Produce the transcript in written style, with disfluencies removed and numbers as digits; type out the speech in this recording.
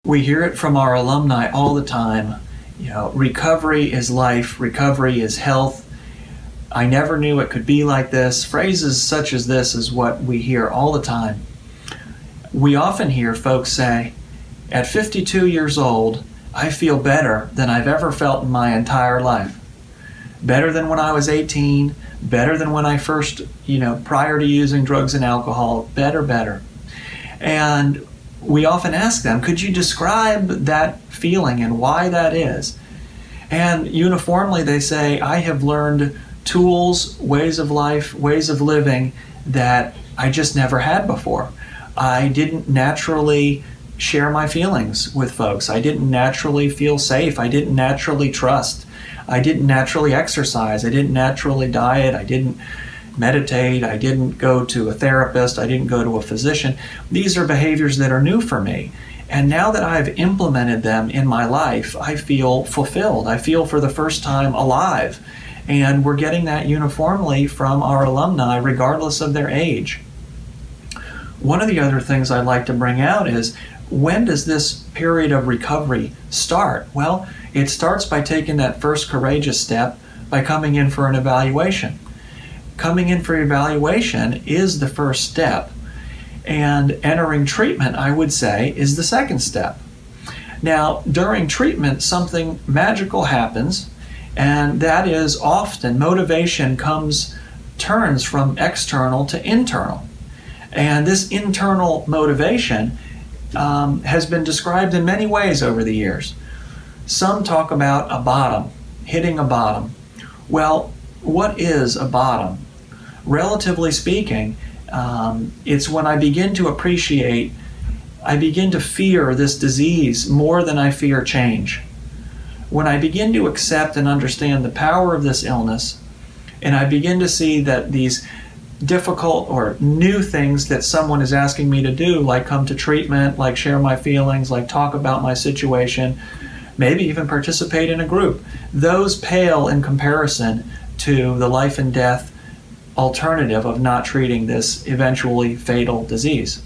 We hear it from our alumni all the time. Recovery is life, recovery is health. I never knew it could be like this. Phrases such as this is what we hear all the time. We often hear folks say, at 52 years old, I feel better than I've ever felt in my entire life. Better than when I was 18, better than when I first, prior to using drugs and alcohol, better. And we often ask them, could you describe that feeling and why that is? And uniformly they say, I have learned tools, ways of life, ways of living that I just never had before. I didn't naturally share my feelings with folks. I didn't naturally feel safe. I didn't naturally trust. I didn't naturally exercise. I didn't naturally diet. I didn't meditate. I didn't go to a therapist. I didn't go to a physician. These are behaviors that are new for me. And now that I've implemented them in my life, I feel fulfilled. I feel for the first time alive. And we're getting that uniformly from our alumni, regardless of their age. One of the other things I'd like to bring out is, when does this period of recovery start? Well, it starts by taking that first courageous step by coming in for an evaluation. Coming in for evaluation is the first step, and entering treatment, I would say, is the second step. Now, during treatment, something magical happens, and that is often motivation turns from external to internal. And this internal motivation has been described in many ways over the years. Some talk about a bottom, hitting a bottom. Well, what is a bottom? Relatively speaking, it's when I begin to appreciate, I begin to fear this disease more than I fear change. When I begin to accept and understand the power of this illness, and I begin to see that these difficult or new things that someone is asking me to do, like come to treatment, like share my feelings, like talk about my situation, maybe even participate in a group, those pale in comparison to the life and death alternative of not treating this eventually fatal disease.